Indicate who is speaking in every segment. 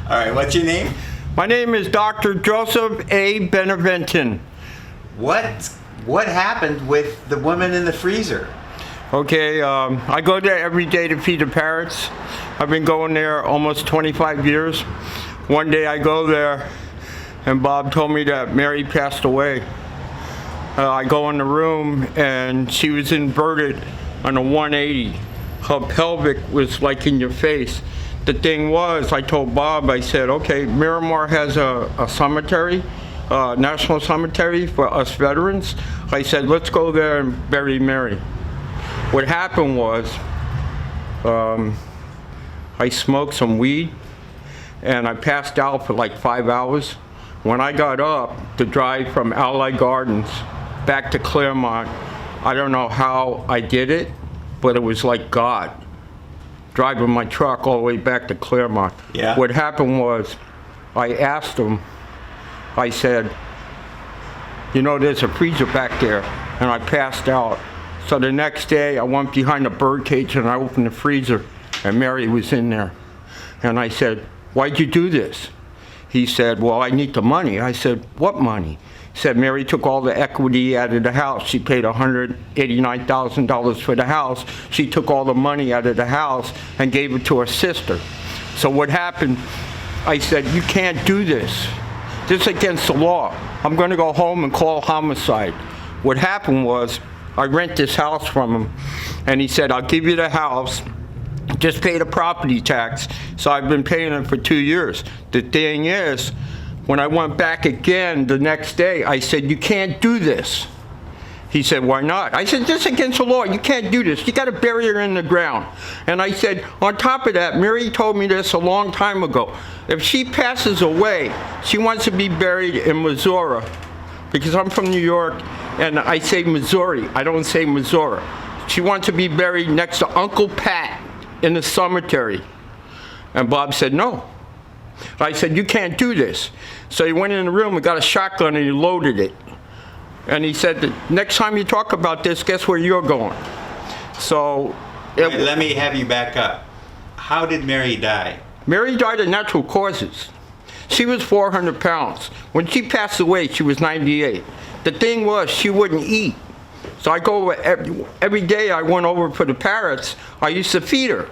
Speaker 1: All right, what's your name?
Speaker 2: My name is Dr. Joseph A. Beneventin.
Speaker 1: What happened with the woman in the freezer?
Speaker 2: Okay, I go there every day to feed the parrots. I've been going there almost 25 years. One day I go there and Bob told me that Mary passed away. I go in the room and she was inverted on a 180. Her pelvic was like in your face. The thing was, I told Bob, I said, okay, Miramar has a cemetery, national cemetery for us veterans. I said, let's go there and bury Mary. What happened was, I smoked some weed and I passed out for like 5 hours. When I got up to drive from Ally Gardens back to Claremont, I don't know how I did it, but it was like God. Driving my truck all the way back to Claremont.
Speaker 1: Yeah.
Speaker 2: What happened was, I asked him, I said, you know, there's a freezer back there, and I passed out. So the next day, I went behind the bird cage and I opened the freezer, and Mary was in there. And I said, why'd you do this? He said, well, I need the money. I said, what money? He said, Mary took all the equity out of the house. She paid $189,000 for the house. She took all the money out of the house and gave it to her sister. So what happened, I said, you can't do this. This is against the law. I'm going to go home and call Homicide. What happened was, I rent this house from him, and he said, I'll give you the house, just pay the property tax. So I've been paying it for 2 years. The thing is, when I went back again the next day, I said, you can't do this. He said, why not? I said, this is against the law. You can't do this. You got to bury her in the ground. And I said, on top of that, Mary told me this a long time ago. If she passes away, she wants to be buried in Missouri, because I'm from New York, and I say Missouri. I don't say Missouri. She wants to be buried next to Uncle Pat in the cemetery. And Bob said, no. I said, you can't do this. So he went in the room and got a shotgun and he loaded it. And he said, next time you talk about this, guess where you're going? So
Speaker 1: Wait, let me have you back up. How did Mary die?
Speaker 2: Mary died of natural causes. She was 400 pounds. When she passed away, she was 98. The thing was, she wouldn't eat. So I go over every day I went over for the parrots, I used to feed her.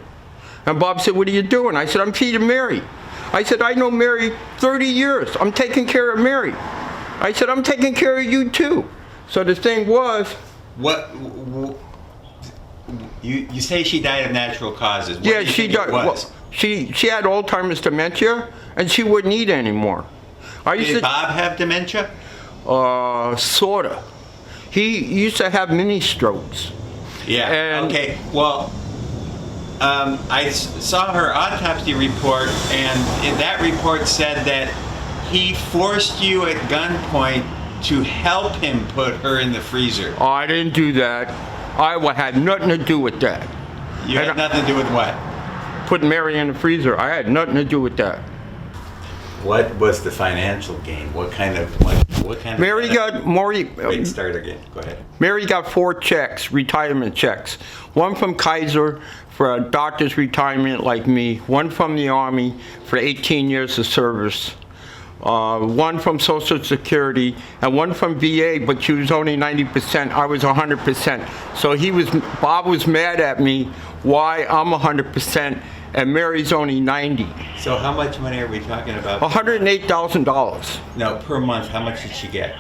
Speaker 2: And Bob said, what are you doing? I said, I'm feeding Mary. I said, I know Mary 30 years. I'm taking care of Mary. I said, I'm taking care of you too. So the thing was...
Speaker 1: You say she died of natural causes. What
Speaker 2: yeah,
Speaker 1: do you
Speaker 2: she
Speaker 1: think it
Speaker 2: died.
Speaker 1: was?
Speaker 2: Well, she had Alzheimer's dementia, and she wouldn't eat anymore.
Speaker 1: Did Bob have dementia?
Speaker 2: Sorta. He used to have mini strokes.
Speaker 1: Yeah.
Speaker 2: And
Speaker 1: okay. Well, I saw her autopsy report, and that report said that he forced you at gunpoint to help him put her in the freezer.
Speaker 2: Oh, I didn't do that. I had nothing to do with that.
Speaker 1: You had nothing to do with what?
Speaker 2: Putting Mary in the freezer. I had nothing to do with that.
Speaker 1: What was the financial gain? What kind of
Speaker 2: Mary got
Speaker 1: Wait, start again. Go ahead.
Speaker 2: Mary got 4 checks, retirement checks. One from Kaiser for a doctor's retirement like me. One from the Army for 18 years of service. One from Social Security, and one from VA, but she was only 90%. I was 100%. So Bob was mad at me why I'm 100% and Mary's only 90.
Speaker 1: So how much money are we talking about?
Speaker 2: $108,000.
Speaker 1: No, per month. How much did she get?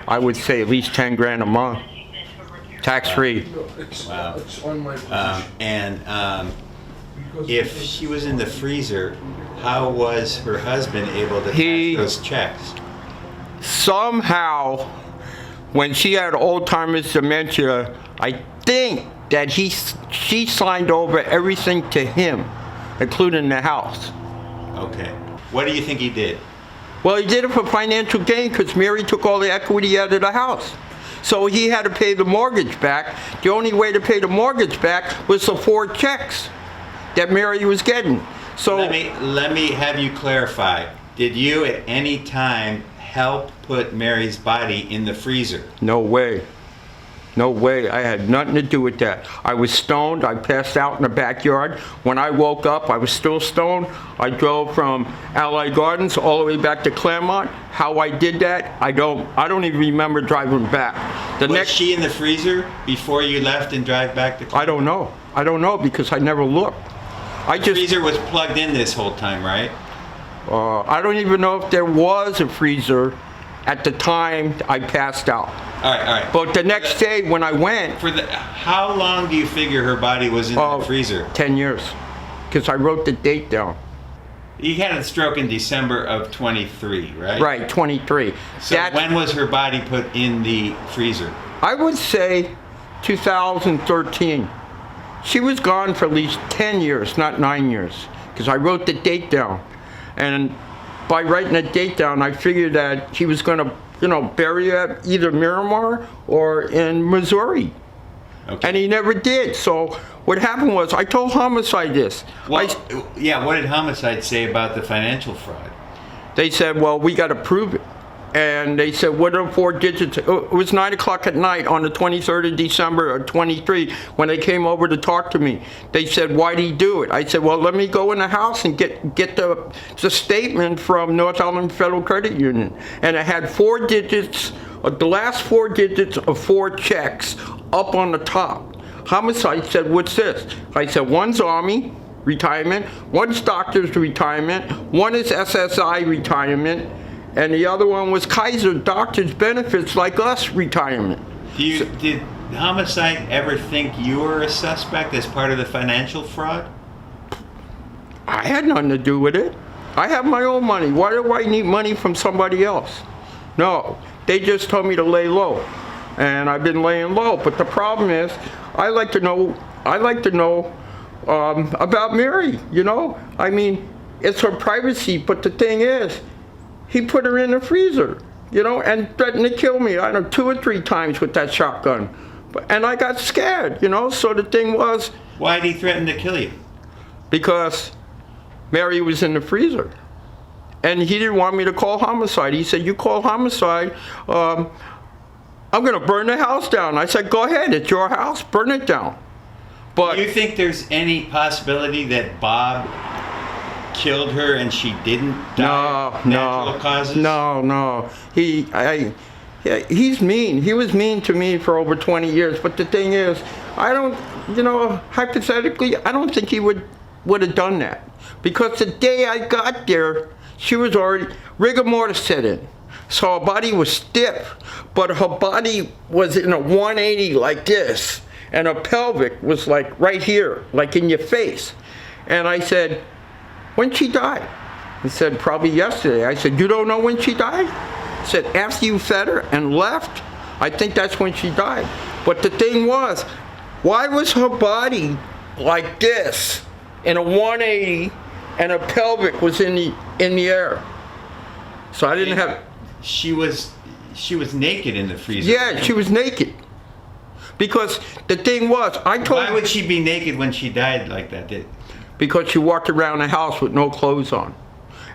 Speaker 2: I would say at least 10 grand a month, tax free.
Speaker 1: Wow. If she was in the freezer, how was her husband able to cash those checks?
Speaker 2: Somehow, when she had Alzheimer's dementia, I think that she signed over everything to him, including the house.
Speaker 1: Okay. What do you think he did?
Speaker 2: Well, he did it for financial gain because Mary took all the equity out of the house. So he had to pay the mortgage back. The only way to pay the mortgage back was the 4 checks that Mary was getting. So
Speaker 1: let me have you clarify. Did you at any time help put Mary's body in the freezer?
Speaker 2: No way. No way. I had nothing to do with that. I was stoned. I passed out in the backyard. When I woke up, I was still stoned. I drove from Allied Gardens all the way back to Claremont. How I did that, I don't even remember driving back.
Speaker 1: Was she in the freezer before you left and drive back to Claremont?
Speaker 2: I don't know because I never looked.
Speaker 1: The freezer was plugged in this whole time, right?
Speaker 2: I don't even know if there was a freezer at the time I passed out.
Speaker 1: All right.
Speaker 2: But the next day when I went...
Speaker 1: How long do you figure her body was in the freezer?
Speaker 2: 10 years. Because I wrote the date down.
Speaker 1: You had a stroke in December of 23, right?
Speaker 2: Right, 23.
Speaker 1: So when was her body put in the freezer?
Speaker 2: I would say 2013. She was gone for at least 10 years, not 9 years. Because I wrote the date down. And by writing the date down, I figured that he was going to, bury her at either Miramar or in Missouri. Okay. And he never did. So what happened was, I told Homicide this.
Speaker 1: Well, what did Homicide say about the financial fraud?
Speaker 2: They said, well, we got to prove it. And they said, what are the 4 digits? It was 9 o'clock at night on the 23rd of December of 23 when they came over to talk to me. They said, why did he do it? I said, well, let me go in the house and get the statement from North Island Federal Credit Union. And it had 4 digits, the last 4 digits of 4 checks up on the top. Homicide said, what's this? I said, one's Army retirement, one's doctor's retirement, one is SSI retirement, and the other one was Kaiser Doctors Benefits Like Us retirement.
Speaker 1: Did Homicide ever think you were a suspect as part of the financial fraud?
Speaker 2: I had nothing to do with it. I have my own money. Why do I need money from somebody else? No, they just told me to lay low, and I've been laying low. But the problem is, I like to know about Mary. I mean, it's her privacy. But the thing is, he put her in the freezer, and threatened to kill me, 2 or 3 times with that shotgun. And I got scared, so the thing was...
Speaker 1: Why did he threaten to kill you?
Speaker 2: Because Mary was in the freezer. And he didn't want me to call Homicide. He said, you call Homicide, I'm going to burn the house down. I said, go ahead, it's your house, burn it down. But
Speaker 1: do you think there's any possibility that Bob killed her and she didn't die of natural causes?
Speaker 2: No. He's mean. He was mean to me for over 20 years. But the thing is, I don't, hypothetically, I don't think he would have done that. Because the day I got there, she was already, rigor mortis set in. So her body was stiff, but her body was in a 180 like this. And her pelvic was like right here, like in your face. And I said, when she died? He said, probably yesterday. I said, you don't know when she died? He said, after you fed her and left, I think that's when she died. But the thing was, why was her body like this in a 180 and her pelvic was in the air? So I didn't have...
Speaker 1: She was naked in the freezer.
Speaker 2: Yeah, she was naked. Because the thing was, I told her...
Speaker 1: Why would she be naked when she died like that?
Speaker 2: Because she walked around the house with no clothes on.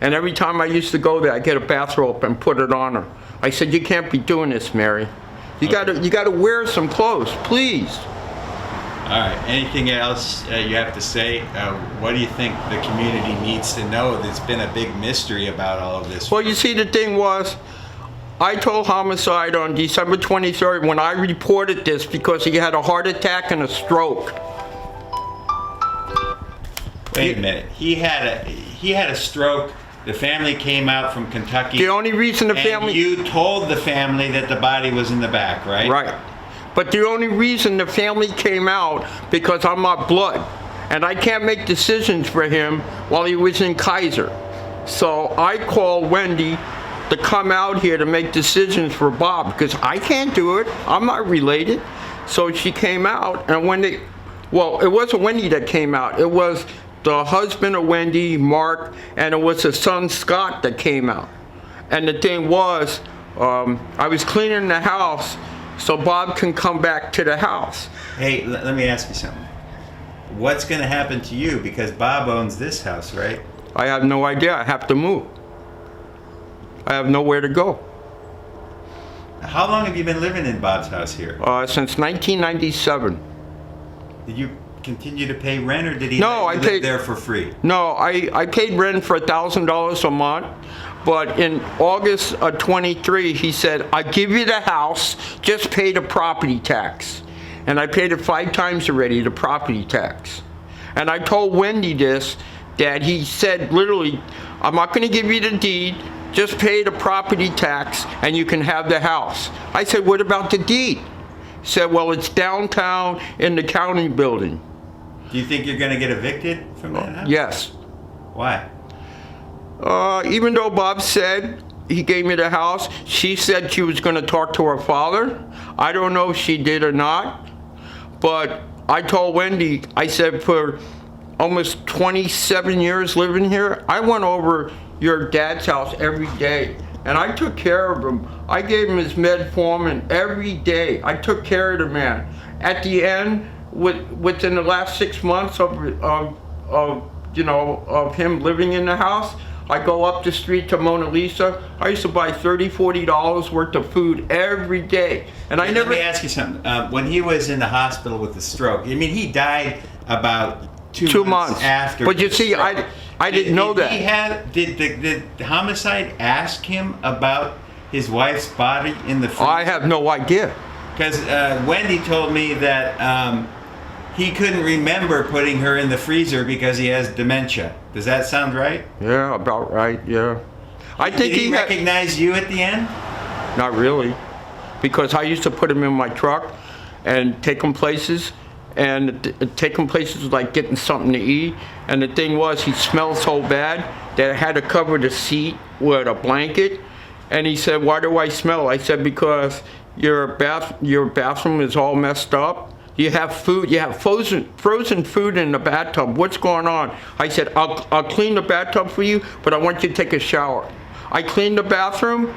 Speaker 2: And every time I used to go there, I'd get a bathrobe and put it on her. I said, you can't be doing this, Mary. You gotta wear some clothes, please.
Speaker 1: All right, anything else you have to say? What do you think the community needs to know? There's been a big mystery about all of this.
Speaker 2: Well, you see, the thing was, I told Homicide on December 23rd when I reported this because he had a heart attack and a stroke.
Speaker 1: Wait a minute. He had a stroke. The family came out from Kentucky.
Speaker 2: The only reason the family...
Speaker 1: And you told the family that the body was in the back, right?
Speaker 2: Right. But the only reason the family came out because I'm not blood. And I can't make decisions for him while he was in Kaiser. So I called Wendy to come out here to make decisions for Bob because I can't do it. I'm not related. So she came out, and Wendy... Well, it wasn't Wendy that came out. It was the husband of Wendy, Mark, and it was his son, Scott, that came out. And the thing was, I was cleaning the house so Bob can come back to the house.
Speaker 1: Hey, let me ask you something. What's going to happen to you? Because Bob owns this house, right?
Speaker 2: I have no idea. I have to move. I have nowhere to go.
Speaker 1: How long have you been living in Bob's house here?
Speaker 2: Since 1997.
Speaker 1: Did you continue to pay rent, or did he
Speaker 2: No,
Speaker 1: let you
Speaker 2: I
Speaker 1: live
Speaker 2: paid
Speaker 1: there for free?
Speaker 2: No, I paid rent for $1,000 a month, but in August of 23, he said, "I give you the house, just pay the property tax." And I paid it 5 times already, the property tax. And I told Wendy this, that he said literally, "I'm not going to give you the deed, just pay the property tax and you can have the house." I said, "What about the deed?" He said, "Well, it's downtown in the county building."
Speaker 1: Do you think you're going to get evicted from that house?
Speaker 2: Yes.
Speaker 1: Why?
Speaker 2: Even though Bob said he gave me the house, she said she was going to talk to her father. I don't know if she did or not, but I told Wendy, I said, for almost 27 years living here, I went over your dad's house every day, and I took care of him. I gave him his metformin every day. I took care of the man. At the end, within the last 6 months of him living in the house, I go up the street to Mona Lisa. I used to buy $30, $40 worth of food every day. And I never...
Speaker 1: Let me ask you something. When he was in the hospital with the stroke, I mean, he died about two months after.
Speaker 2: But you see, I didn't know that.
Speaker 1: Did the homicide ask him about his wife's body in the freezer?
Speaker 2: I have no idea.
Speaker 1: Because Wendy told me that he couldn't remember putting her in the freezer because he has dementia. Does that sound right?
Speaker 2: Yeah, about right, yeah. I think
Speaker 1: Did he recognize you at the end?
Speaker 2: Not really. Because I used to put him in my truck and take him places, and take him places like getting something to eat. And the thing was, he smelled so bad that I had to cover the seat with a blanket. And he said, "Why do I smell?" I said, "Because your bathroom is all messed up. You have food, you have frozen food in the bathtub. What's going on?" I said, I'll clean the bathtub for you, but I want you to take a shower." I cleaned the bathroom.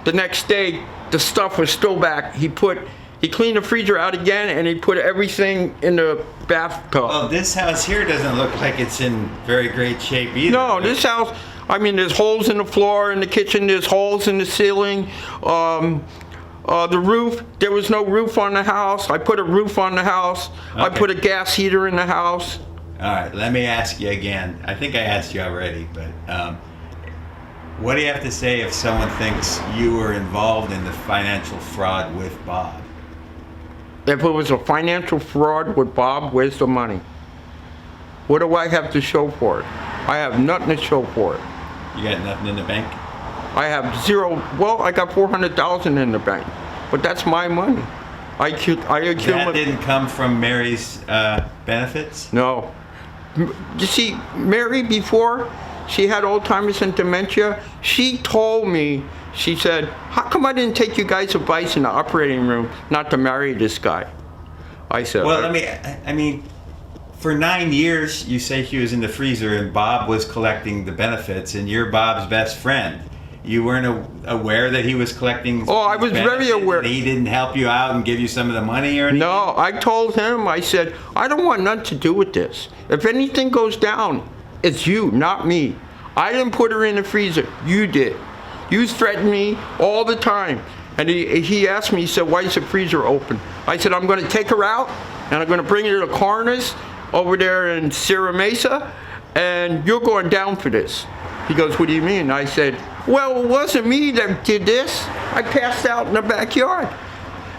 Speaker 2: The next day, the stuff was still back. He cleaned the freezer out again, and he put everything in the bathtub.
Speaker 1: Well, this house here doesn't look like it's in very great shape either.
Speaker 2: No, this house, I mean, there's holes in the floor in the kitchen, there's holes in the ceiling. The roof, there was no roof on the house. I put a roof on the house. Okay. I put a gas heater in the house.
Speaker 1: All right, let me ask you again. I think I asked you already, but what do you have to say if someone thinks you were involved in the financial fraud with Bob?
Speaker 2: If it was a financial fraud with Bob, where's the money? What do I have to show for it? I have nothing to show for it.
Speaker 1: You got nothing in the bank?
Speaker 2: I have zero. Well, I got $400,000 in the bank, but that's my money. I accumulate.
Speaker 1: That didn't come from Mary's benefits?
Speaker 2: No. You see, Mary, before she had Alzheimer's and dementia, she told me, she said, "How come I didn't take you guys' advice in the operating room not to marry this guy?" I said,
Speaker 1: "Well, I mean, for 9 years, you say he was in the freezer and Bob was collecting the benefits, and you're Bob's best friend. You weren't aware that he was collecting?
Speaker 2: Oh, I was very aware.
Speaker 1: He didn't help you out and give you some of the money or anything?
Speaker 2: No, I told him, I said, "I don't want nothing to do with this. If anything goes down, it's you, not me. I didn't put her in the freezer. You did. You threatened me all the time." And he asked me, he said, "Why is the freezer open?" I said, "I'm going to take her out, and I'm going to bring her to the coroner's over there in Sierra Mesa, and you're going down for this." He goes, "What do you mean?" I said, "Well, it wasn't me that did this. I passed out in the backyard."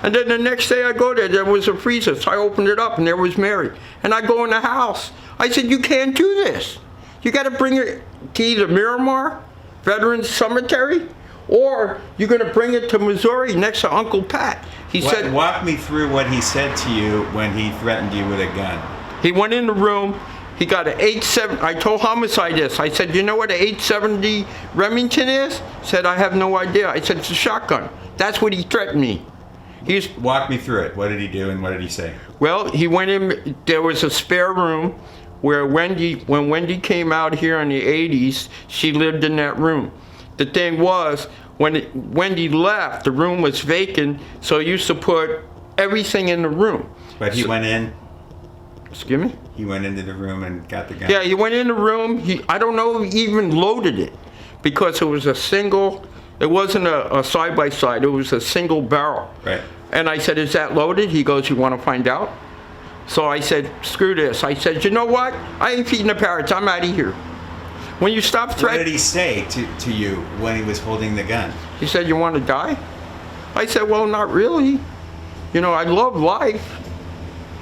Speaker 2: And then the next day I go there was a freezer. So I opened it up, and there was Mary. And I go in the house. I said, "You can't do this. You got to bring her to either Miramar, Veterans Cemetery, or you're going to bring it to Missouri next to Uncle Pat." He said,
Speaker 1: "Walk me through what he said to you when he threatened you with a gun."
Speaker 2: He went in the room. He got an 870. I told Homicide this. I said, "You know what an 870 Remington is?" He said, "I have no idea." I said, "It's a shotgun." That's what he threatened me.
Speaker 1: Walk me through it. What did he do and what did he say?
Speaker 2: Well, he went in. There was a spare room where when Wendy came out here in the 80s, she lived in that room. The thing was, when Wendy left, the room was vacant, so he used to put everything in the room.
Speaker 1: But he went in?
Speaker 2: Excuse me?
Speaker 1: He went into the room and got the gun?
Speaker 2: Yeah, he went in the room. I don't know if he even loaded it, because it was a single It wasn't a side-by-side, it was a single barrel.
Speaker 1: Right.
Speaker 2: And I said, is that loaded? He goes, you want to find out? So I said, screw this. I said, you know what? I ain't feeding the parrots, I'm out of here. When you stop
Speaker 1: What did
Speaker 2: threatening,
Speaker 1: he say to you when he was holding the gun?
Speaker 2: he said, you want to die? I said, well, not really. You know, I love life.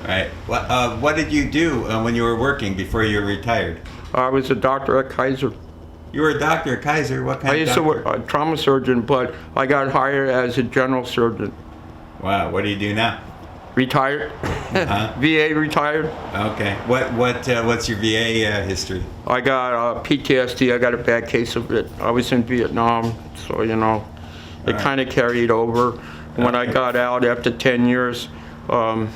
Speaker 1: Right. What did you do when you were working before you were retired?
Speaker 2: I was a doctor at Kaiser.
Speaker 1: You were a doctor at Kaiser. What
Speaker 2: I
Speaker 1: kind of
Speaker 2: used to
Speaker 1: doctor?
Speaker 2: work a trauma surgeon, but I got hired as a general surgeon.
Speaker 1: Wow. What do you do now?
Speaker 2: Retired.
Speaker 1: Uh-huh.
Speaker 2: VA retired.
Speaker 1: Okay. What's your VA history?
Speaker 2: I got PTSD. I got a bad case of it. I was in Vietnam, so you know, it
Speaker 1: Right.
Speaker 2: kind of carried over. When I
Speaker 1: Okay.
Speaker 2: got out after 10 years, I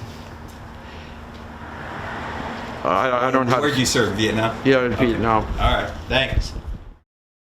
Speaker 2: don't have.
Speaker 1: Where'd you serve? Vietnam?
Speaker 2: Yeah, in
Speaker 1: Okay.
Speaker 2: Vietnam.
Speaker 1: All right. Thanks.